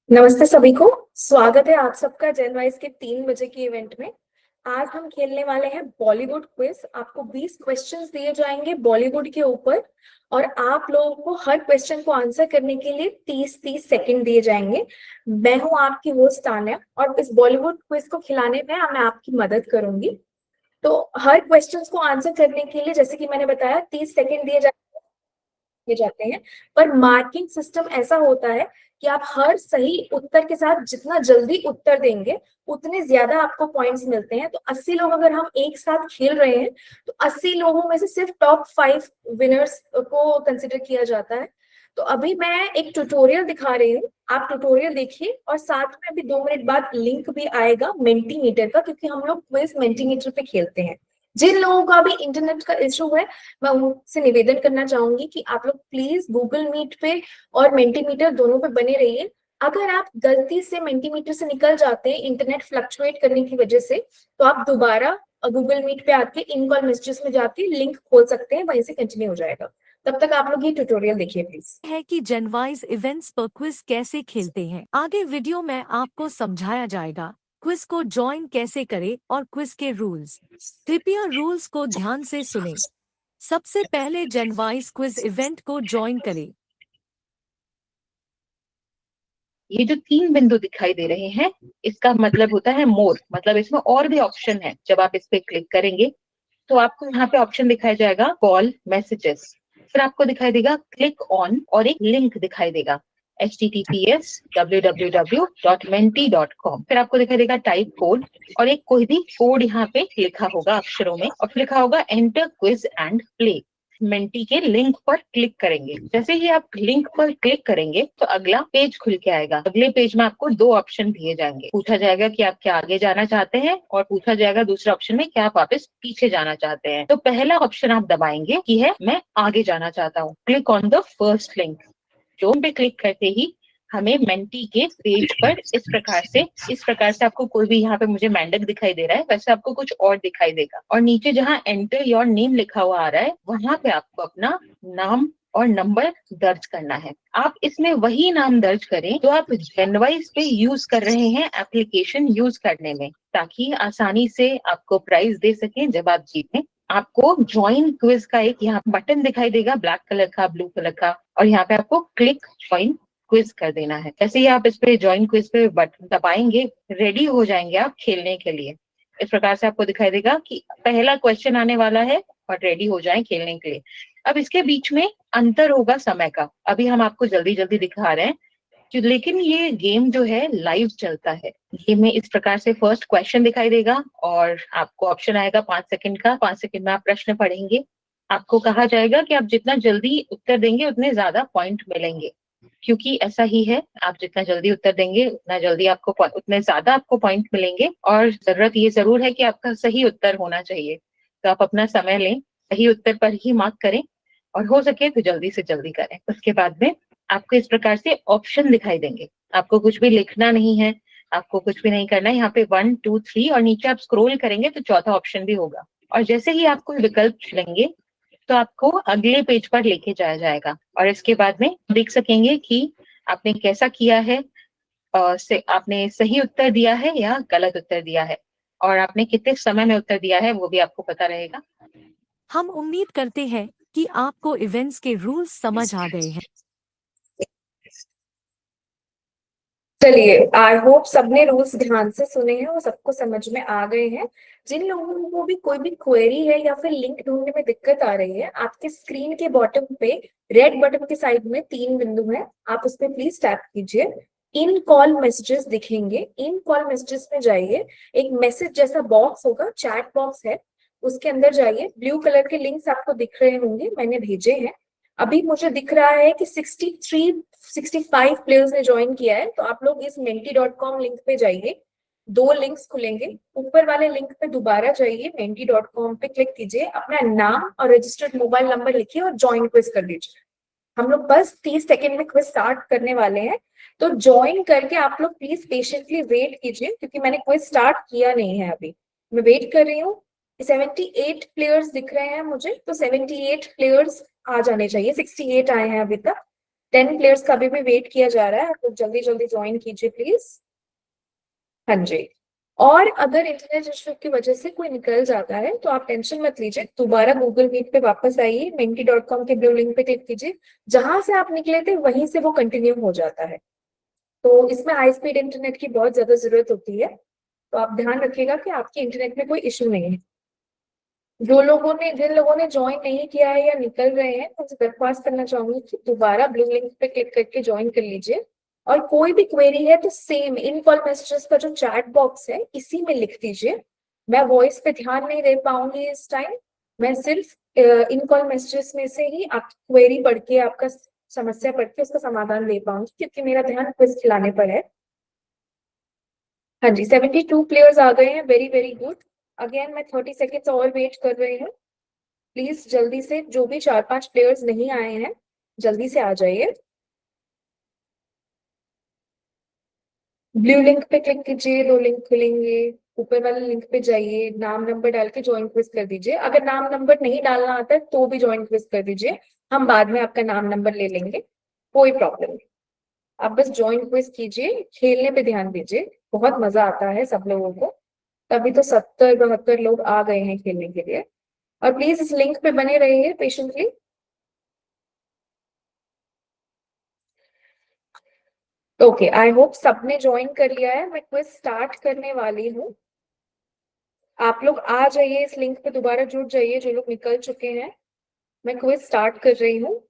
नमस्ते सभी को। स्वागत है आप सबका जनवाइज के 3 बजे के इवेंट में। आज हम खेलने वाले हैं बॉलीवुड क्विज। आपको 20 क्वेश्चंस दिए जाएंगे बॉलीवुड के ऊपर और आप लोगों को हर क्वेश्चन को आंसर करने के लिए 30-30 सेकंड दिए जाएंगे। मैं हूं आपकी होस्ट तान्या और इस बॉलीवुड क्विज को खिलाने में मैं आपकी मदद करूंगी। तो हर क्वेश्चंस को आंसर करने के लिए, जैसे कि मैंने बताया, 30 सेकंड दिए जाते हैं। पर मार्किंग सिस्टम ऐसा होता है कि आप हर सही उत्तर के साथ जितना जल्दी उत्तर देंगे उतने ज्यादा आपको पॉइंट्स मिलते हैं। तो 80 लोग अगर हम एक साथ खेल रहे हैं तो 80 लोगों में से सिर्फ टॉप 5 विनर्स को कंसिडर किया जाता है। तो अभी मैं एक ट्यूटोरियल दिखा रही हूँ, आप ट्यूटोरियल देखिए और साथ में अभी 2 मिनट बाद लिंक भी आएगा मेंटीमीटर का, क्योंकि हम लोग क्विज मेंटीमीटर पे खेलते हैं। जिन लोगों का भी इंटरनेट का इशू है मैं उनसे निवेदन करना चाहूंगी कि आप लोग प्लीज गूगल मीट पे और मेंटीमीटर दोनों पे बने रहिए। अगर आप गलती से मेंटीमीटर से निकल जाते हैं इंटरनेट फ्लक्चुएट करने की वजह से, तो आप दोबारा गूगल मीट पे आके इन कॉल मैसेजेस में जाके लिंक खोल सकते हैं, वहीं से कंटिन्यू हो जाएगा। तब तक आप लोग ये ट्यूटोरियल देखिए प्लीज। है कि जनवाइज इवेंट्स पर क्विज कैसे खेलते हैं। आगे वीडियो में आपको समझाया जाएगा क्विज को ज्वाइन कैसे करें और क्विज के रूल्स। कृपया रूल्स को ध्यान से सुनें। सबसे पहले जनवाइज क्विज इवेंट को ज्वाइन करें। ये जो 3 बिंदु दिखाई दे रहे हैं इसका मतलब होता है मोर, मतलब इसमें और भी ऑप्शन है। जब आप इस पे क्लिक करेंगे तो आपको यहाँ पे ऑप्शन दिखाई जाएगा कॉल मैसेजेस, फिर आपको दिखाई देगा क्लिक ऑन और एक लिंक दिखाई देगा https://www.menti.com। फिर आपको दिखाई देगा टाइप कोड और एक कोई भी कोड यहाँ पे लिखा होगा अक्षरों में और फिर लिखा होगा enter quiz and play. Menti के लिंक पर क्लिक करेंगे। जैसे ही आप लिंक पर क्लिक करेंगे तो अगला पेज खुल के आएगा। अगले पेज में आपको 2 ऑप्शन दिए जाएंगे। पूछा जाएगा कि आप क्या आगे जाना चाहते हैं और पूछा जाएगा दूसरे ऑप्शन में क्या आप वापस पीछे जाना चाहते हैं। तो पहला ऑप्शन आप दबाएंगे कि है मैं आगे जाना चाहता हूँ। Click on the first link. जो पे क्लिक करते ही हमें मेंटी के पेज पर इस प्रकार से आपको कोई भी, यहाँ पे मुझे मेंडक दिखाई दे रहा है, वैसे आपको कुछ और दिखाई देगा। और नीचे जहाँ एंटर योर नेम लिखा हुआ आ रहा है वहां पे आपको अपना नाम और नंबर दर्ज करना है। आप इसमें वही नाम दर्ज करें जो आप जनवाइज पे यूज कर रहे हैं एप्लीकेशन यूज करने में, ताकि आसानी से आपको प्राइज दे सकें जब आप जीतें। आपको ज्वाइन क्विज का एक यहाँ बटन दिखाई देगा, ब्लैक कलर का, ब्लू कलर का, और यहाँ पे आपको क्लिक ज्वाइन क्विज कर देना है। जैसे ही आप इस पे ज्वाइन क्विज पे बटन दबाएंगे रेडी हो जाएंगे आप खेलने के लिए। इस प्रकार से आपको दिखाई देगा कि पहला क्वेश्चन आने वाला है और रेडी हो जाएं खेलने के लिए। अब इसके बीच में अंतर होगा समय का, अभी हम आपको जल्दी जल्दी दिखा रहे हैं लेकिन ये गेम जो है लाइव चलता है। गेम में इस प्रकार से फर्स्ट क्वेश्चन दिखाई देगा और आपको ऑप्शन आएगा 5 सेकंड का। 5 सेकंड में आप प्रश्न पढ़ेंगे। आपको कहा जाएगा कि आप जितना जल्दी उत्तर देंगे उतने ज्यादा पॉइंट मिलेंगे, क्योंकि ऐसा ही है, आप जितना जल्दी उत्तर देंगे उतने ज्यादा आपको पॉइंट मिलेंगे। और जरूरत ये जरूर है कि आपका सही उत्तर होना चाहिए। तो आप अपना समय लें, सही उत्तर पर ही मार्क करें और हो सके तो जल्दी से जल्दी करें। उसके बाद में आपको इस प्रकार से ऑप्शन दिखाई देंगे। आपको कुछ भी लिखना नहीं है, आपको कुछ भी नहीं करना है। यहाँ पे 1 2 3 और नीचे आप स्क्रॉल करेंगे तो चौथा ऑप्शन भी होगा। और जैसे ही आप कोई विकल्प चुनेंगे तो आपको अगले पेज पर लेके जाया जाएगा और इसके बाद में देख सकेंगे कि आपने कैसा किया है, आपने सही उत्तर दिया है या गलत उत्तर दिया है, और आपने कितने समय में उत्तर दिया है वो भी आपको पता रहेगा। हम उम्मीद करते हैं कि आपको इवेंट्स के रूल्स समझ आ गए हैं। चलिए, आई होप सबने रूल्स ध्यान से सुने हैं और सबको समझ में आ गए हैं। जिन लोगों को भी कोई भी क्वेरी है या फिर लिंक ढूंढने में दिक्कत आ रही है, आपके स्क्रीन के बॉटम पे रेड बटन के साइड में 3 बिंदु है, आप उस पर प्लीज टैप कीजिए। इन कॉल मैसेजेस दिखेंगे, इन कॉल मैसेजेस में जाइए। एक मैसेज जैसा बॉक्स होगा, चैट बॉक्स है, उसके अंदर जाइए। ब्लू कलर के लिंक्स आपको दिख रहे होंगे, मैंने भेजे हैं। अभी मुझे दिख रहा है कि 65 प्लेयर्स ने ज्वाइन किया है। तो आप लोग इस menti.com लिंक पे जाइए, 2 लिंक्स खुलेंगे। ऊपर वाले लिंक पे दोबारा जाइए, menti.com पे क्लिक कीजिए, अपना नाम और रजिस्टर्ड मोबाइल नंबर लिखिए और ज्वाइन क्विज कर लीजिए। हम लोग बस 30 सेकेंड में क्विज स्टार्ट करने वाले हैं। तो ज्वाइन करके आप लोग प्लीज पेशेंटली वेट कीजिए, क्योंकि मैंने क्विज स्टार्ट किया नहीं है अभी। मैं वेट कर रही हूँ। 78 प्लेयर्स दिख रहे हैं मुझे, तो 78 प्लेयर्स आ जाने चाहिए। 68 आए हैं अभी तक। 10 प्लेयर्स का अभी भी वेट किया जा रहा है, तो जल्दी जल्दी ज्वाइन कीजिए प्लीज। हाँ जी। और अगर इंटरनेट इशू की वजह से कोई निकल जाता है तो आप टेंशन मत लीजिए, दोबारा गूगल मीट पे वापस आइए, menti.com के ब्लू लिंक पे क्लिक कीजिए, जहां से आप निकले थे वहीं से वो कंटिन्यू हो जाता है। तो इसमें हाई स्पीड इंटरनेट की बहुत ज्यादा जरूरत होती है, तो आप ध्यान रखिएगा कि आपके इंटरनेट में कोई इशू नहीं है। जिन लोगों ने ज्वाइन नहीं किया है या निकल रहे हैं, उनसे दरख्वास्त करना चाहूंगी कि दोबारा ब्लू लिंक पे क्लिक करके ज्वाइन कर लीजिए। और कोई भी क्वेरी है तो सेम इन कॉल मैसेजेस का जो चैट बॉक्स है इसी में लिख दीजिए। मैं वॉइस पे ध्यान नहीं दे पाऊंगी इस टाइम, मैं सिर्फ इन कॉल मैसेजेस में से ही आप क्वेरी पढ़ के, आपका समस्या पढ़ के उसका समाधान दे पाऊंगी, क्योंकि मेरा ध्यान क्विज खिलाने पर है। हाँ जी, 72 प्लेयर्स आ गए हैं, वेरी वेरी गुड। अगेन मैं 30 सेकेंड्स और वेट कर रही हूँ। प्लीज जल्दी से, जो भी 4-5 प्लेयर्स नहीं आए हैं जल्दी से आ जाइए। ब्लू लिंक पे क्लिक कीजिए, 2 लिंक खुलेंगे। ऊपर वाले लिंक पे जाइए, नाम नंबर डाल के ज्वाइन क्विज कर दीजिए। अगर नाम नंबर नहीं डालना आता है तो भी ज्वाइन क्विज कर दीजिए, हम बाद में आपका नाम नंबर ले लेंगे, कोई प्रॉब्लम नहीं। आप बस ज्वाइन क्विज कीजिए, खेलने पे ध्यान दीजिए, बहुत मजा आता है सब लोगों को। तभी तो 70-72 लोग आ गए हैं खेलने के लिए। और प्लीज इस लिंक पे बने रहिए पेशेंटली। ओके, आई होप सबने ज्वाइन कर लिया है, मैं क्विज स्टार्ट करने वाली हूँ। आप लोग आ जाइए, इस लिंक पे दोबारा जुड़ जाइए जो लोग निकल चुके हैं। मैं क्विज स्टार्ट कर रही हूँ।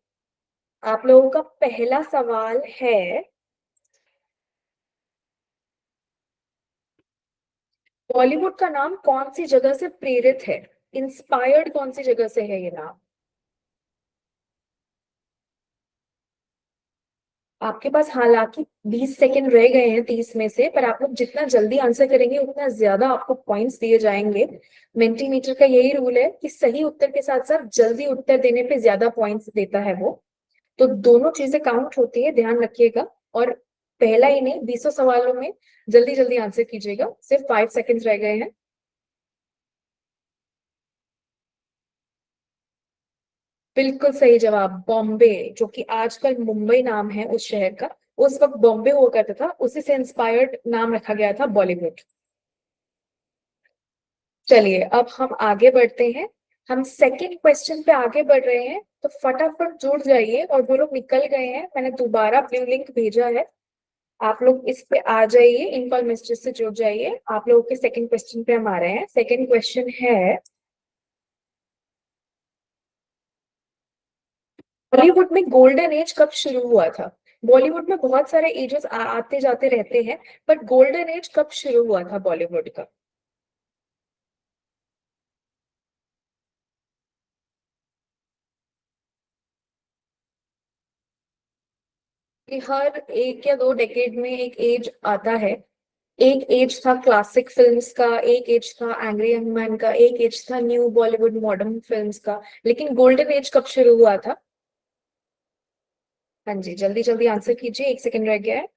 आप लोगों का पहला सवाल है, बॉलीवुड का नाम कौन सी जगह से प्रेरित है? इंस्पायर्ड कौन सी जगह से है ये नाम? आपके पास हालांकि 20 सेकंड रह गए हैं 30 में से, पर आप लोग जितना जल्दी आंसर करेंगे उतना ज्यादा आपको पॉइंट्स दिए जाएंगे। मेंटीमीटर का यही रूल है कि सही उत्तर के साथ साथ जल्दी उत्तर देने पे ज्यादा पॉइंट्स देता है वो। तो दोनों चीजें काउंट होती है, ध्यान रखिएगा। और पहला ही नहीं, 20 सवालों में जल्दी जल्दी आंसर कीजिएगा, सिर्फ 5 सेकंड्स रह गए हैं। बिल्कुल सही जवाब, बॉम्बे, जो कि आजकल मुंबई नाम है उस शहर का, उस वक्त बॉम्बे हुआ करता था, उसी से इंस्पायर्ड नाम रखा गया था बॉलीवुड। चलिए अब हम आगे बढ़ते हैं, हम सेकंड क्वेश्चन पे आगे बढ़ रहे हैं, तो फटाफट जुड़ जाइए। और जो लोग निकल गए हैं, मैंने दोबारा ब्लू लिंक भेजा है, आप लोग इस पे आ जाइए, इन कॉल मैसेजेस से जुड़ जाइए। आप लोगों के सेकंड क्वेश्चन पे हम आ रहे हैं। सेकंड क्वेश्चन है, बॉलीवुड में गोल्डन एज कब शुरू हुआ था? बॉलीवुड में बहुत सारे एजेस आते जाते रहते हैं, पर गोल्डन एज कब शुरू हुआ था बॉलीवुड का? कि हर 1 या 2 डेकेड में एक एज आता है। एक एज था क्लासिक फिल्म्स का, एक एज था एंग्री यंग मैन का, एक एज था न्यू बॉलीवुड मॉडर्न फिल्म्स का, लेकिन गोल्डन एज कब शुरू हुआ था? हाँ जी, जल्दी जल्दी आंसर कीजिए, 1 सेकंड रह गया है।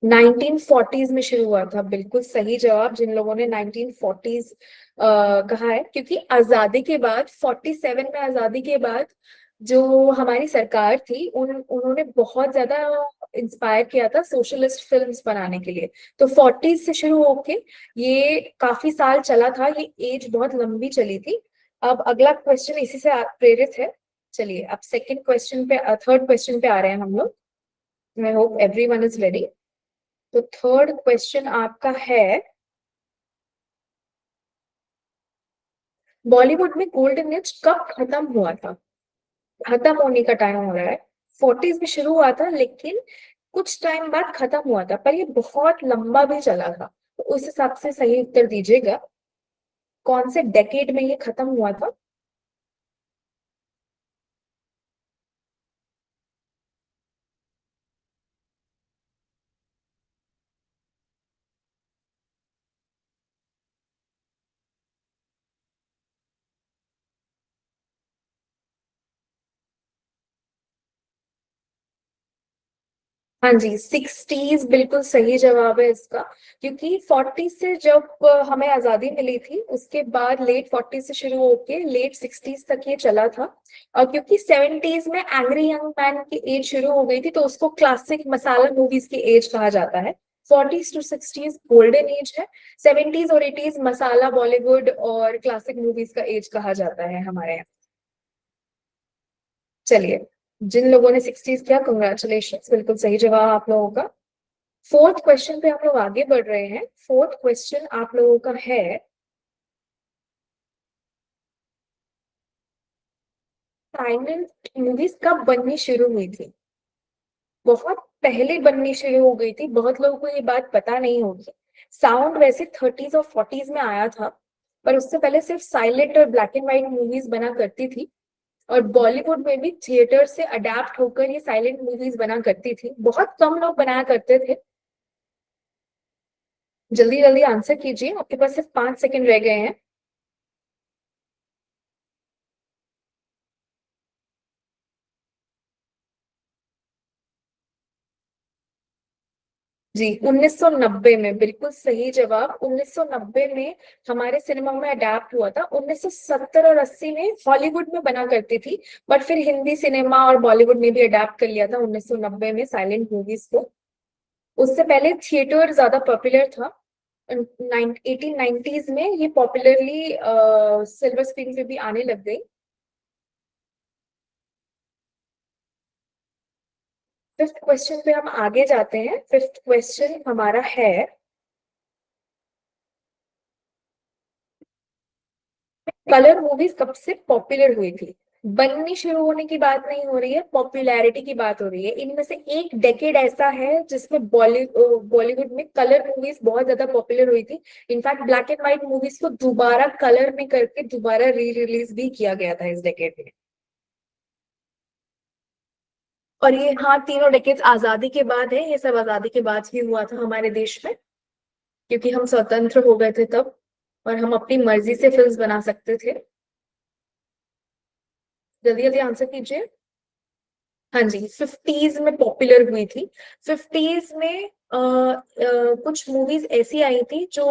1940s में शुरू हुआ था, बिल्कुल सही जवाब। जिन लोगों ने 1940s कहा है, क्योंकि आजादी के बाद, 47 में आजादी के बाद जो हमारी सरकार थी, उन्होंने बहुत ज्यादा इंस्पायर किया था सोशलिस्ट फिल्म्स बनाने के लिए। तो 40s से शुरू होके ये काफी साल चला था, ये एज बहुत लंबी चली थी। अब अगला क्वेश्चन इसी से प्रेरित है। चलिए अब सेकंड क्वेश्चन पे, थर्ड क्वेश्चन पे आ रहे हैं हम लोग। I hope everyone is ready. तो थर्ड क्वेश्चन आपका है, बॉलीवुड में गोल्डन एज कब खत्म हुआ था? खत्म होने का टाइम हो रहा है। 40s में शुरू हुआ था, लेकिन कुछ टाइम बाद खत्म हुआ था, पर ये बहुत लंबा भी चला था, तो उस हिसाब से सही उत्तर दीजिएगा, कौन से डेकेड में ये खत्म हुआ था? हाँ जी, 60s बिल्कुल सही जवाब है इसका। क्योंकि 40 से जब हमें आजादी मिली थी, उसके बाद लेट 40 से शुरू होके लेट 60s तक ये चला था। और क्योंकि 70s में एंग्री यंग मैन की एज शुरू हो गई थी, तो उसको क्लासिक मसाला मूवीज की एज कहा जाता है। 40s to 60s golden age है। 70s और 80s मसाला बॉलीवुड और क्लासिक मूवीज का एज कहा जाता है हमारे यहाँ। चलिए, जिन लोगों ने 60s किया, कंग्रेचुलेशन, बिल्कुल सही जवाब आप लोगों का। फोर्थ क्वेश्चन पे हम लोग आगे बढ़ रहे हैं। फोर्थ क्वेश्चन आप लोगों का है, साइलेंट मूवीज कब बननी शुरू हुई थी? बहुत पहले बननी शुरू हो गई थी, बहुत लोगों को ये बात पता नहीं होगी। साउंड वैसे 30s और 40s में आया था, पर उससे पहले सिर्फ साइलेंट और ब्लैक एंड व्हाइट मूवीज बना करती थी। और बॉलीवुड में भी थिएटर से अडेप्ट होकर ये साइलेंट मूवीज बना करती थी, बहुत कम लोग बनाया करते थे। जल्दी जल्दी आंसर कीजिए, आपके पास सिर्फ 5 सेकंड रह गए हैं। जी, 1990 में, बिल्कुल सही जवाब। 1990 में हमारे सिनेमा में अडेप्ट हुआ था। 1970 और 80 में हॉलीवुड में बना करती थी, बट फिर हिंदी सिनेमा और बॉलीवुड ने भी अडेप्ट कर लिया था 1990 में साइलेंट मूवीज को। उससे पहले थिएटर ज्यादा पॉपुलर था। 1890s में ये पॉपुलरली सिल्वर स्क्रीन पे भी आने लग गई। फिफ्थ क्वेश्चन पे हम आगे जाते हैं। फिफ्थ क्वेश्चन हमारा है, कलर मूवीज कब से पॉपुलर हुई थी? बननी शुरू होने की बात नहीं हो रही है, पॉपुलैरिटी की बात हो रही है। इनमें से एक डेकेड ऐसा है जिसमें बॉलीवुड में कलर मूवीज बहुत ज्यादा पॉपुलर हुई थी। In fact black and white movies को दोबारा कलर में करके दोबारा री रिलीज भी किया गया था इस डेकेड में। और ये, हाँ, तीनों डेकेड्स आजादी के बाद है, ये सब आजादी के बाद ही हुआ था हमारे देश में, क्योंकि हम स्वतंत्र हो गए थे तब, और हम अपनी मर्जी से फिल्म बना सकते थे। जल्दी जल्दी आंसर कीजिए। हाँ जी, 50s में पॉपुलर हुई थी। 50s में कुछ मूवीज ऐसी आई थी जो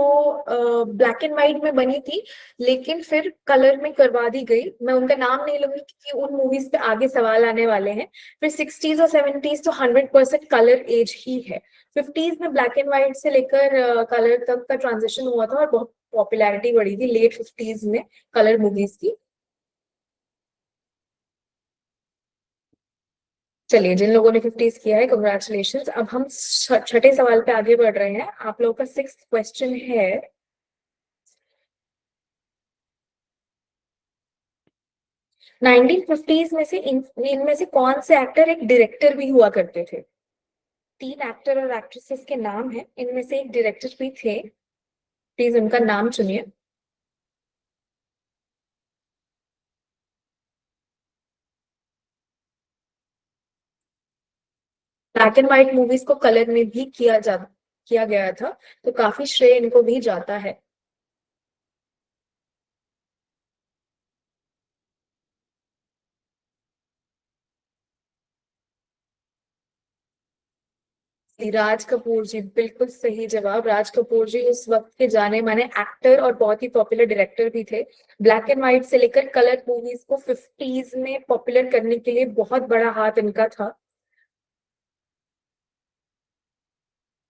ब्लैक एंड व्हाइट में बनी थी, लेकिन फिर कलर में करवा दी गई। मैं उनका नाम नहीं लूंगी क्योंकि उन मूवीज पे आगे सवाल आने वाले हैं। फिर 60s और 70s तो 100% कलर एज ही है। 50s में ब्लैक एंड व्हाइट से लेकर कलर तक का ट्रांजिशन हुआ था, और बहुत पॉपुलैरिटी बढ़ी थी लेट 50s में कलर मूवीज की। चलिए, जिन लोगों ने 50s किया है, कंग्रेचुलेशन। अब हम छठे सवाल पे आगे बढ़ रहे हैं। आप लोगों का सिक्स्थ क्वेश्चन है, 1950s में से इनमें से कौन से एक्टर एक डायरेक्टर भी हुआ करते थे? तीन एक्टर और एक्ट्रेसेस के नाम है, इनमें से एक डायरेक्टर भी थे। प्लीज उनका नाम चुनिए। ब्लैक एंड व्हाइट मूवीज को कलर में भी किया गया था, तो काफी श्रेय इनको भी जाता है। राज कपूर जी, बिल्कुल सही जवाब। राज कपूर जी उस वक्त के जाने माने एक्टर और बहुत ही पॉपुलर डायरेक्टर भी थे। ब्लैक एंड व्हाइट से लेकर कलर मूवीज को 50s में पॉपुलर करने के लिए बहुत बड़ा हाथ इनका था।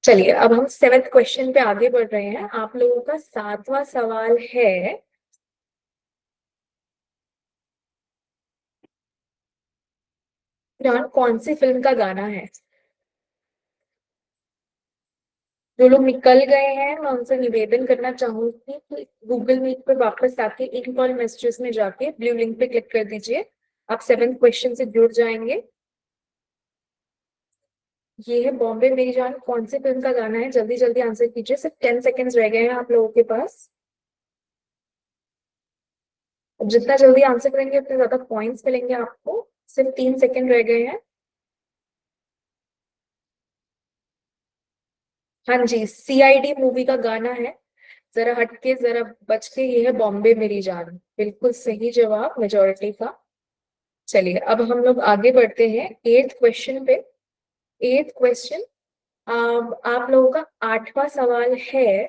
चलिए, अब हम सेवेंथ क्वेश्चन पे आगे बढ़ रहे हैं। आप लोगों का सातवां सवाल है, कौन सी फिल्म का गाना है? जो लोग निकल गए हैं, मैं उनसे निवेदन करना चाहूंगी कि गूगल मीट पर वापस आके इन कॉल मैसेजेस में जाके ब्लू लिंक पे क्लिक कर दीजिए। आप सेवेंथ क्वेश्चन से जुड़ जाएंगे। ये है बॉम्बे मेरी जान, कौन सी फिल्म का गाना है? जल्दी जल्दी आंसर कीजिए, सिर्फ 10 सेकेंड्स रह गए हैं आप लोगों के पास। अब जितना जल्दी आंसर करेंगे उतने ज्यादा पॉइंट्स मिलेंगे आपको। सिर्फ 3 सेकेंड रह गए हैं। हाँ जी, सीआईडी मूवी का गाना है, जरा हटके जरा बच के, ये है बॉम्बे मेरी जान, बिल्कुल सही जवाब मेजोरिटी का। चलिए, अब हम लोग आगे बढ़ते हैं एट्थ क्वेश्चन पे। 8th क्वेश्चन, आप लोगों का 8वां सवाल है,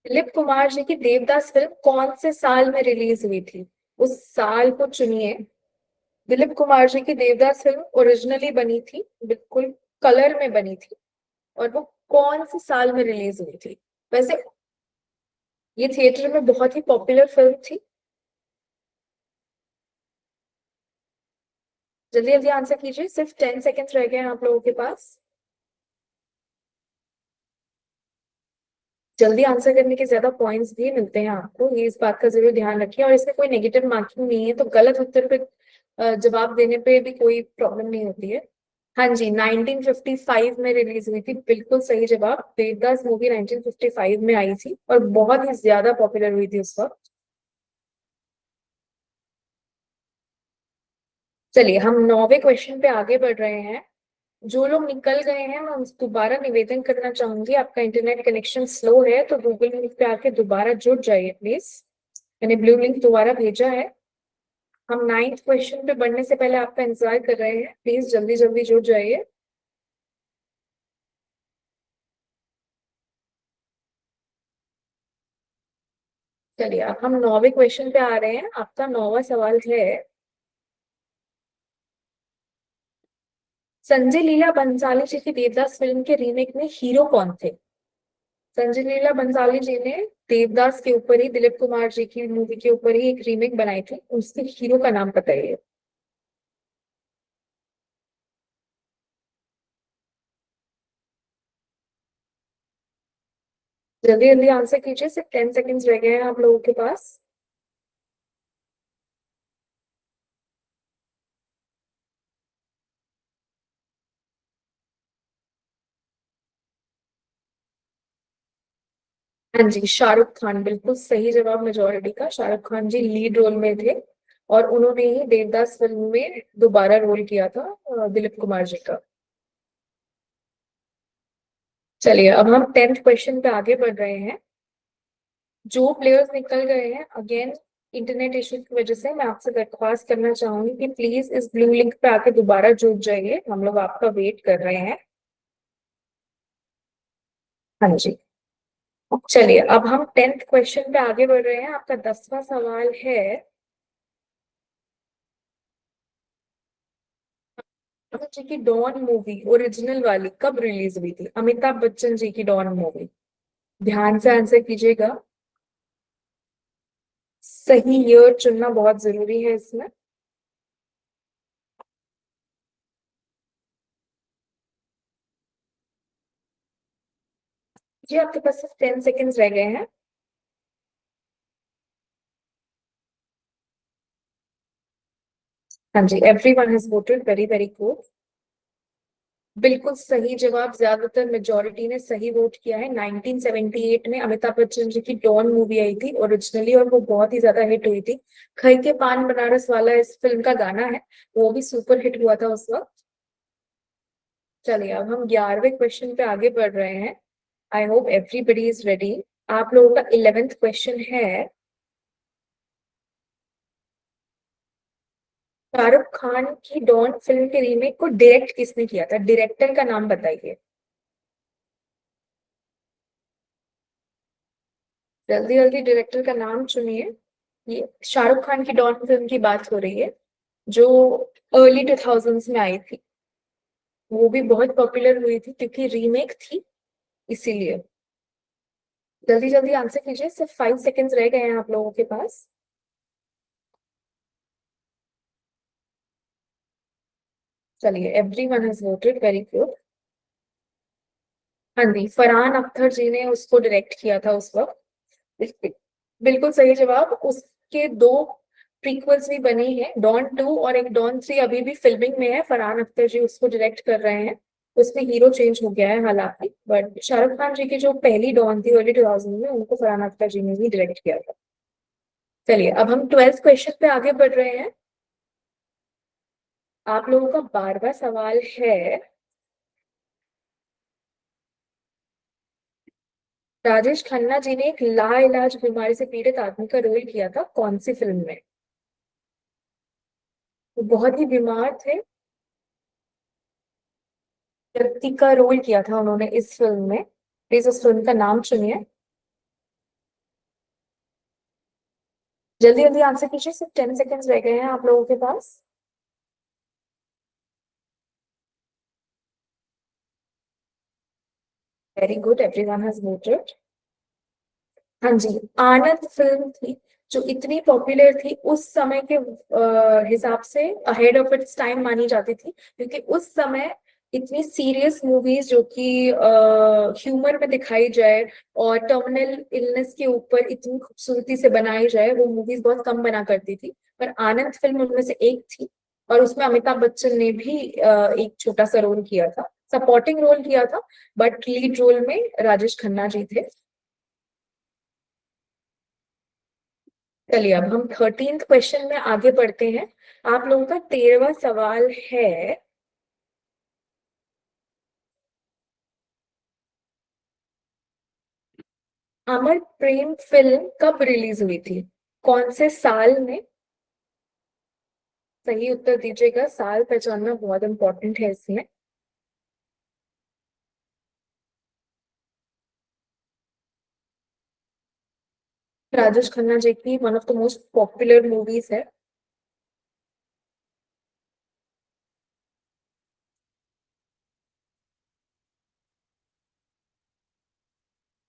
दिलीप कुमार जी की देवदास फिल्म कौन से साल में रिलीज हुई थी? उस साल को चुनिए। दिलीप कुमार जी की देवदास फिल्म ओरिजिनली बनी थी, बिल्कुल कलर में बनी थी, और वो कौन से साल में रिलीज हुई थी? वैसे ये थिएटर में बहुत ही पॉपुलर फिल्म थी। जल्दी जल्दी आंसर कीजिए, सिर्फ 10 सेकेंड्स रह गए हैं आप लोगों के पास। जल्दी आंसर करने के ज्यादा पॉइंट्स भी मिलते हैं आपको, ये इस बात का जरूर ध्यान रखिए। और इसमें कोई नेगेटिव मार्किंग नहीं है, तो गलत उत्तर पे जवाब देने पे भी कोई प्रॉब्लम नहीं होती है। हाँ जी, 1955 में रिलीज हुई थी, बिल्कुल सही जवाब। देवदास मूवी 1955 में आई थी और बहुत ही ज्यादा पॉपुलर हुई थी उस वक्त। चलिए हम 9वें क्वेश्चन पे आगे बढ़ रहे हैं। जो लोग निकल गए हैं, मैं उनसे दोबारा निवेदन करना चाहूंगी, आपका इंटरनेट कनेक्शन स्लो है तो गूगल मीट पे आके दोबारा जुड़ जाइए प्लीज। मैंने ब्लू लिंक दोबारा भेजा है। हम 9th क्वेश्चन पे बढ़ने से पहले आपका इंतजार कर रहे हैं, प्लीज जल्दी जल्दी जुड़ जाइए। चलिए अब हम 9वें क्वेश्चन पे आ रहे हैं। आपका 9वां सवाल है, संजय लीला बंसाली जी की देवदास फिल्म के रीमेक में हीरो कौन थे? संजय लीला बंसाली जी ने देवदास के ऊपर ही, दिलीप कुमार जी की मूवी के ऊपर ही एक रीमेक बनाई थी, उसके हीरो का नाम बताइए। जल्दी जल्दी आंसर कीजिए, सिर्फ 10 सेकेंड्स रह गए हैं आप लोगों के पास। हाँ जी, शाहरुख खान, बिल्कुल सही जवाब मेजोरिटी का। शाहरुख खान जी लीड रोल में थे और उन्होंने ही देवदास फिल्म में दोबारा रोल किया था दिलीप कुमार जी का। चलिए अब हम 10th क्वेश्चन पे आगे बढ़ रहे हैं। जो प्लेयर्स निकल गए हैं, अगेन इंटरनेट इश्यू की वजह से मैं आपसे दरख्वास्त करना चाहूंगी कि प्लीज इस ब्लू लिंक पे आके दोबारा जुड़ जाइए, हम लोग आपका वेट कर रहे हैं। हाँ जी, चलिए अब हम 10th क्वेश्चन पे आगे बढ़ रहे हैं। आपका 10वां सवाल है, अमिताभ जी की डॉन मूवी ओरिजिनल वाली कब रिलीज हुई थी? अमिताभ बच्चन जी की डॉन मूवी, ध्यान से आंसर कीजिएगा। सही ईयर चुनना बहुत जरूरी है इसमें। जी आपके पास सिर्फ 10 सेकेंड्स रह गए हैं। हाँ जी, everyone has voted, very very good. बिल्कुल सही जवाब, ज्यादातर मेजोरिटी ने सही वोट किया है। 1978 में अमिताभ बच्चन जी की डॉन मूवी आई थी ओरिजिनली, और वो बहुत ही ज्यादा हिट हुई थी। खई के पान बनारस वाला इस फिल्म का गाना है, वो भी सुपर हिट हुआ था उस वक्त। चलिए अब हम 11वें क्वेश्चन पे आगे बढ़ रहे हैं। I hope everybody is ready. आप लोगों का 11th क्वेश्चन है, शाहरुख खान की डॉन फिल्म के रीमेक को डायरेक्ट किसने किया था? डायरेक्टर का नाम बताइए। जल्दी जल्दी डायरेक्टर का नाम चुनिए। ये शाहरुख खान की डॉन फिल्म की बात हो रही है, जो अर्ली 2000s में आई थी। वो भी बहुत पॉपुलर हुई थी क्योंकि रीमेक थी, इसीलिए। जल्दी जल्दी आंसर कीजिए, सिर्फ 5 सेकेंड्स रह गए हैं आप लोगों के पास। चलिए everyone has voted, very good. हाँ जी, फरहान अख्तर जी ने उसको डायरेक्ट किया था उस वक्त। बिल्कुल बिल्कुल सही जवाब। उसके दो प्रीक्वल्स भी बनी है, डॉन 2 और एक डॉन 3 अभी भी फिल्मिंग में है। फरहान अख्तर जी उसको डायरेक्ट कर रहे हैं। उसमें हीरो चेंज हो गया है हालांकि, बट शाहरुख खान जी की जो पहली डॉन थी अर्ली 2000 में, उनको फरहान अख्तर जी ने भी डायरेक्ट किया था। चलिए अब हम 12th क्वेश्चन पे आगे बढ़ रहे हैं। आप लोगों का 12वां सवाल है, राजेश खन्ना जी ने एक लाइलाज बीमारी से पीड़ित आदमी का रोल किया था कौन सी फिल्म में? वो बहुत ही बीमार थे। व्यक्ति का रोल किया था उन्होंने इस फिल्म में। प्लीज उस फिल्म का नाम चुनिए। जल्दी जल्दी आंसर कीजिए, सिर्फ 10 सेकेंड्स रह गए हैं आप लोगों के पास। Very good, everyone has voted. हाँ जी, आनंद फिल्म थी जो इतनी पॉपुलर थी उस समय के हिसाब से अहेड ऑफ इट्स टाइम मानी जाती थी, क्योंकि उस समय इतनी सीरियस मूवीज जो कि ह्यूमर में दिखाई जाए और टर्मिनल इलनेस के ऊपर इतनी खूबसूरती से बनाई जाए, वो मूवीज बहुत कम बना करती थी। पर आनंद फिल्म उनमें से एक थी, और उसमें अमिताभ बच्चन ने भी एक छोटा सा रोल किया था, सपोर्टिंग रोल किया था, बट लीड रोल में राजेश खन्ना जी थे। चलिए अब हम 13th क्वेश्चन में आगे बढ़ते हैं। आप लोगों का 13वां सवाल है, अमर प्रेम फिल्म कब रिलीज हुई थी, कौन से साल में? सही उत्तर दीजिएगा, साल पहचानना बहुत इंपॉर्टेंट है इसमें। राजेश खन्ना जी की one of the most popular movies है।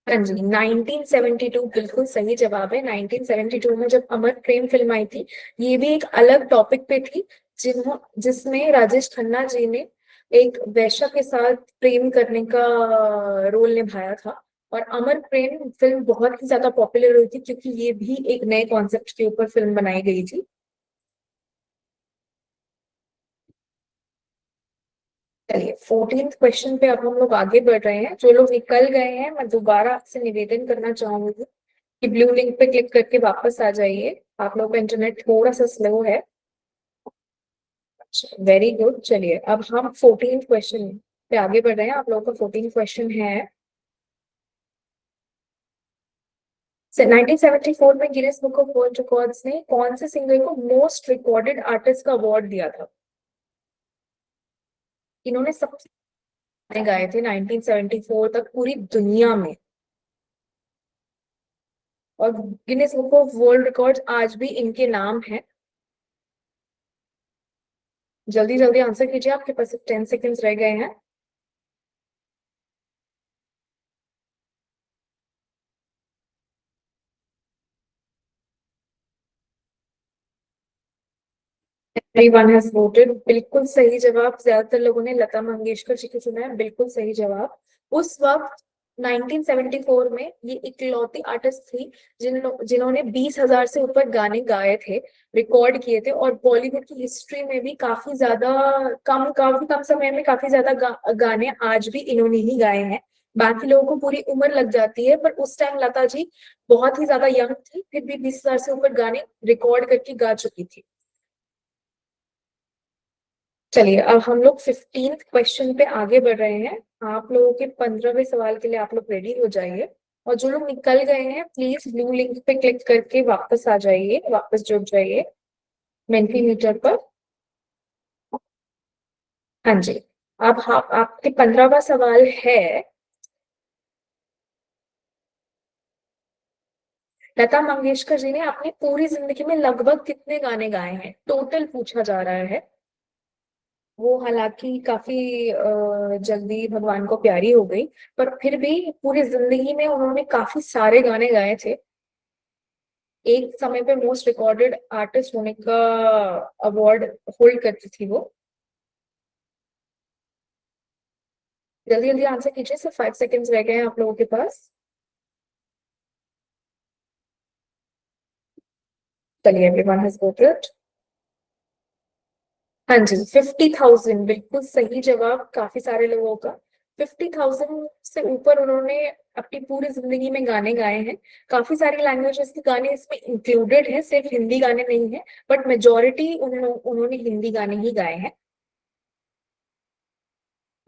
हाँ जी, 1972 बिल्कुल सही जवाब है। 1972 में जब अमर प्रेम फिल्म आई थी, ये भी एक अलग टॉपिक पे थी, जिसमें राजेश खन्ना जी ने एक वैश्या के साथ प्रेम करने का रोल निभाया था। और अमर प्रेम फिल्म बहुत ही ज्यादा पॉपुलर हुई थी क्योंकि ये भी एक नए कॉन्सेप्ट के ऊपर फिल्म बनाई गई थी। चलिए 14th क्वेश्चन पे अब हम लोग आगे बढ़ रहे हैं। जो लोग निकल गए हैं, मैं दोबारा आपसे निवेदन करना चाहूंगी कि ब्लू लिंक पे क्लिक करके वापस आ जाइए। आप लोग का इंटरनेट थोड़ा सा स्लो है। Very good. चलिए अब हम 14th क्वेश्चन पे आगे बढ़ रहे हैं। आप लोगों का 14th क्वेश्चन है, 1974 में Guinness book of world records ने कौन से सिंगर को मोस्ट रिकॉर्डेड आर्टिस्ट का अवार्ड दिया था? इन्होंने सबसे गाने गाए थे 1974 तक पूरी दुनिया में, और Guinness book of world records आज भी इनके नाम है। जल्दी जल्दी आंसर कीजिए, आपके पास 10 सेकेंड्स रह गए हैं। एवरीवन हैज वोटेड, बिल्कुल सही जवाब। ज्यादातर लोगों ने लता मंगेशकर जी को चुना है, बिल्कुल सही जवाब। उस वक्त 1974 में ये इकलौती आर्टिस्ट थी जिन्होंने 20,000 से ऊपर गाने गाए थे, रिकॉर्ड किए थे, और बॉलीवुड की हिस्ट्री में भी काफी कम समय में काफी ज्यादा गाने आज भी इन्होंने ही गाए हैं। बाकी लोगों को पूरी उम्र लग जाती है, पर उस टाइम लता जी बहुत ही ज्यादा यंग थी, फिर भी 20,000 से ऊपर गाने रिकॉर्ड करके गा चुकी थी। चलिए अब हम लोग 15th क्वेश्चन पे आगे बढ़ रहे हैं। आप लोगों के 15वें सवाल के लिए आप लोग रेडी हो जाइए, और जो लोग निकल गए हैं प्लीज ब्लू लिंक पे क्लिक करके वापस आ जाइए, वापस जुड़ जाइए मेंटीमीटर पर। हाँ जी, अब आपके 15वां सवाल है, लता मंगेशकर जी ने अपनी पूरी जिंदगी में लगभग कितने गाने गाए हैं, टोटल पूछा जा रहा है। वो हालांकि काफी जल्दी भगवान को प्यारी हो गई, पर फिर भी पूरी जिंदगी में उन्होंने काफी सारे गाने गाए थे। एक समय पे मोस्ट रिकॉर्डेड आर्टिस्ट होने का अवार्ड होल्ड करती थी वो। जल्दी जल्दी आंसर कीजिए, सिर्फ 5 सेकेंड्स रह गए हैं आप लोगों के पास। चलिए एवरीवन हैज वोटेड। हाँ जी, 50,000 बिल्कुल सही जवाब, काफी सारे लोगों का। 50,000 से ऊपर उन्होंने अपनी पूरी जिंदगी में गाने गाए हैं। काफी सारी लैंग्वेजेस के गाने इसमें इंक्लूडेड हैं, सिर्फ हिंदी गाने नहीं है, बट मेजोरिटी उन्होंने हिंदी गाने ही गाए हैं।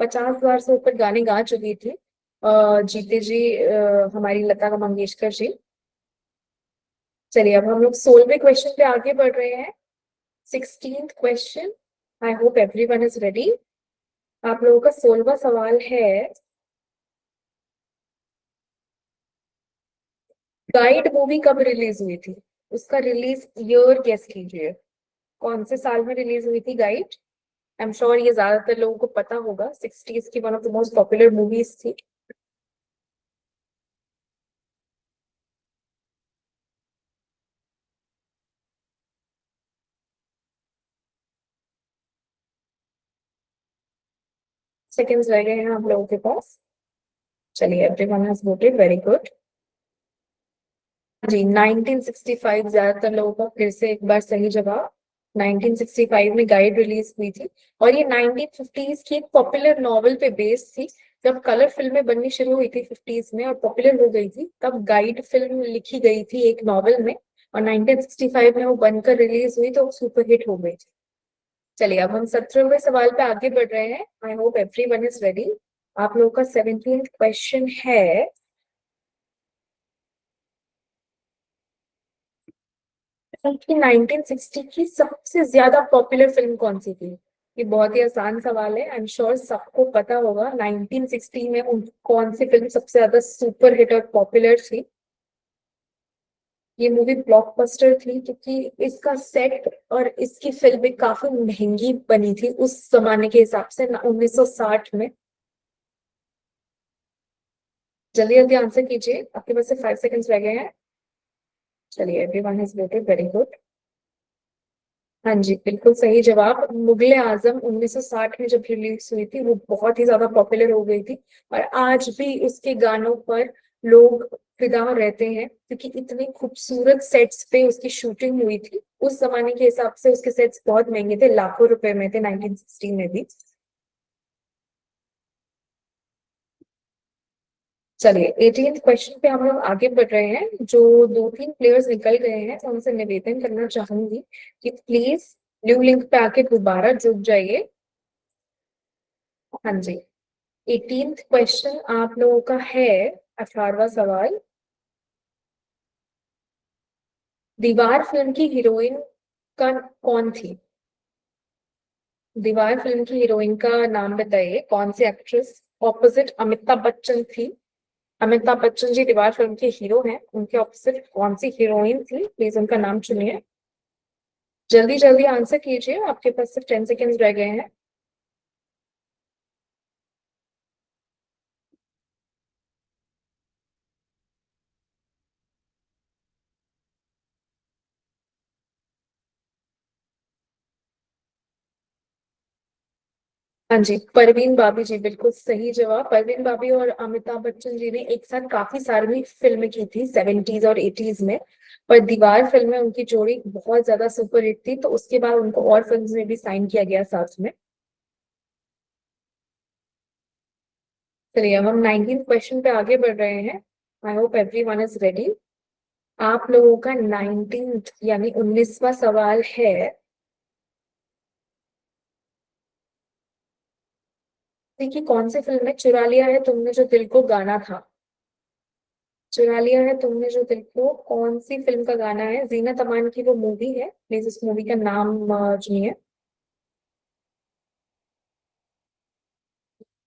50,000 से ऊपर गाने गा चुकी थी जीते जी, हमारी लता मंगेशकर जी। चलिए अब हम लोग 16वें क्वेश्चन पे आगे बढ़ रहे हैं। 16th question, I hope everyone is ready. आप लोगों का 16वां सवाल है, गाइड मूवी कब रिलीज हुई थी? उसका रिलीज ईयर गेस कीजिए। कौन से साल में रिलीज हुई थी गाइड? आई एम श्योर ये ज्यादातर लोगों को पता होगा, 60s की one of the most popular movies थी। सेकंड्स रह गए हैं आप लोगों के पास। चलिए, everyone has voted, very good. जी, 1965 ज्यादातर लोगों का फिर से एक बार सही जवाब। 1965 में गाइड रिलीज हुई थी और ये 1950s की एक पॉपुलर नॉवेल पे बेस्ड थी। जब कलर फिल्में बननी शुरू हुई थी 50s में और पॉपुलर हो गई थी, तब गाइड फिल्म लिखी गई थी एक नॉवेल में और 1965 में वो बनकर रिलीज हुई तो सुपर हिट हो गई थी। चलिए, अब हम 17वें सवाल पे आगे बढ़ रहे हैं। I hope everyone is ready. आप लोगों का 17th क्वेश्चन है, कि 1960 की सबसे ज्यादा पॉपुलर फिल्म कौन सी थी? ये बहुत ही आसान सवाल है, आई एम श्योर सबको पता होगा 1960 में कौन सी फिल्म सबसे ज्यादा सुपर हिट और पॉपुलर थी। ये मूवी ब्लॉकबस्टर थी क्योंकि इसका सेट और इसकी फिल्म काफी महंगी बनी थी उस जमाने के हिसाब से, 1960 में। जल्दी जल्दी आंसर कीजिए, आपके पास से 5 सेकंड्स रह गए हैं। चलिए, everyone has voted, very good. हाँ जी, बिल्कुल सही जवाब। मुगले आजम 1960 में जब रिलीज हुई थी, वो बहुत ही ज्यादा पॉपुलर हो गई थी और आज भी उसके गानों पर लोग फिदा रहते हैं क्योंकि इतने खूबसूरत सेट्स पे उसकी शूटिंग हुई थी। उस जमाने के हिसाब से उसके सेट्स बहुत महंगे थे, लाखों रुपए में थे 1960 में भी। चलिए, 18th क्वेश्चन पे हम लोग आगे बढ़ रहे हैं। जो 2-3 प्लेयर्स निकल गए हैं, तो उनसे निवेदन करना चाहूंगी कि प्लीज न्यू लिंक पे आके दोबारा जुड़ जाइए। हाँ जी, 18th क्वेश्चन आप लोगों का है, 18वां सवाल। दीवार फिल्म की हीरोइन का कौन थी? दीवार फिल्म की हीरोइन का नाम बताइए। कौन सी एक्ट्रेस ऑपोजिट अमिताभ बच्चन थी? अमिताभ बच्चन जी दीवार फिल्म के हीरो हैं, उनके ऑपोजिट कौन सी हीरोइन थी? प्लीज उनका नाम चुनिए। जल्दी जल्दी आंसर कीजिए, आपके पास सिर्फ 10 सेकेंड्स रह गए हैं। हाँ जी, परवीन बाबी जी, बिल्कुल सही जवाब। परवीन बाबी और अमिताभ बच्चन जी ने एक साथ काफी सारी फिल्में की थी 70s और 80s में, पर दीवार फिल्म में उनकी जोड़ी बहुत ज्यादा सुपर हिट थी, तो उसके बाद उनको और फिल्म्स में भी साइन किया गया साथ में। चलिए, अब हम 19th क्वेश्चन पे आगे बढ़ रहे हैं। I hope everyone is ready. आप लोगों का 19th यानी 19वां सवाल है, देखिए कौन सी फिल्म में चुरा लिया है तुमने जो दिल को गाना था? चुरा लिया है तुमने जो दिल को, कौन सी फिल्म का गाना है? जीनत अमान की वो मूवी है, प्लीज उस मूवी का नाम चुनिए।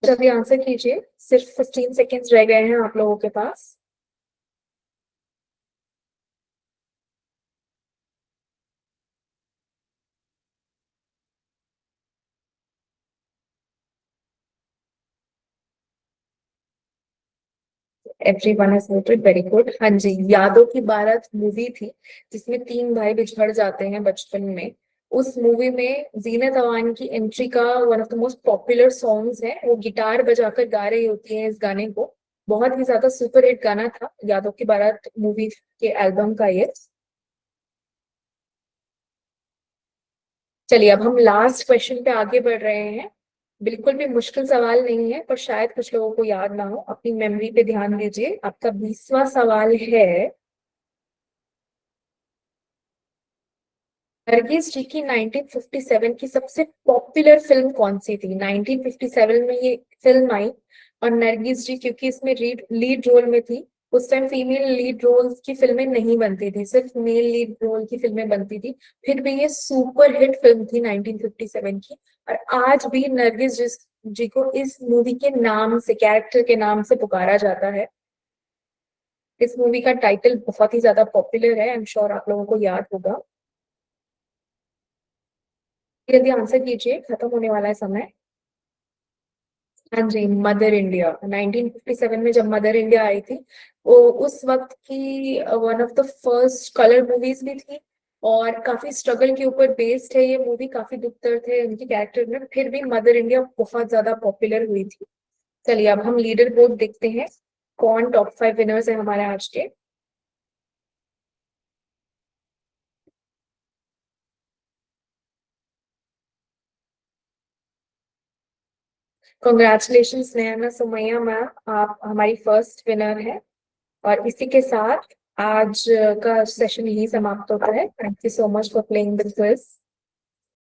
जल्दी आंसर कीजिए, सिर्फ 15 सेकेंड्स रह गए हैं आप लोगों के पास। Everyone has voted, very good. हाँ जी, यादों की बारात मूवी थी जिसमें 3 भाई बिछड़ जाते हैं बचपन में। उस मूवी में जीनत अमान की एंट्री का one of the most popular songs है, वो गिटार बजाकर गा रही होती है इस गाने को। बहुत ही ज्यादा सुपर हिट गाना था यादों की बारात मूवी के एल्बम का ये। चलिए, अब हम लास्ट क्वेश्चन पे आगे बढ़ रहे हैं। बिल्कुल भी मुश्किल सवाल नहीं है, पर शायद कुछ लोगों को याद ना हो, अपनी मेमोरी पे ध्यान दीजिए। आपका 20वां सवाल है, नरगिस जी की 1957 की सबसे पॉपुलर फिल्म कौन सी थी? 1957 में ये फिल्म आई और नरगिस जी क्योंकि इसमें लीड रोल में थी, उस टाइम फीमेल लीड रोल्स की फिल्में नहीं बनती थी, सिर्फ मेल लीड रोल की फिल्में बनती थी। फिर भी ये सुपर हिट फिल्म थी 1957 की। और आज भी नरगिस जी को इस मूवी के नाम से, कैरेक्टर के नाम से पुकारा जाता है। इस मूवी का टाइटल बहुत ही ज्यादा पॉपुलर है, आई एम श्योर आप लोगों को याद होगा। जल्दी आंसर कीजिए, खत्म होने वाला है समय। हाँ जी, मदर इंडिया। 1957 में जब मदर इंडिया आई थी, वो उस वक्त की one of the first colour movies भी थी। और काफी स्ट्रगल के ऊपर बेस्ड है ये मूवी, काफी दुख दर्द थे उनके कैरेक्टर में, फिर भी मदर इंडिया बहुत ज्यादा पॉपुलर हुई थी। चलिए अब हम लीडर बोर्ड देखते हैं, कौन टॉप 5 विनर्स है हमारे आज के। कॉन्ग्रेचुलेशन नैना सुमैया मैम, आप हमारी फर्स्ट विनर है। और इसी के साथ आज का सेशन यही समाप्त होता है। Thank you so much for playing this quiz.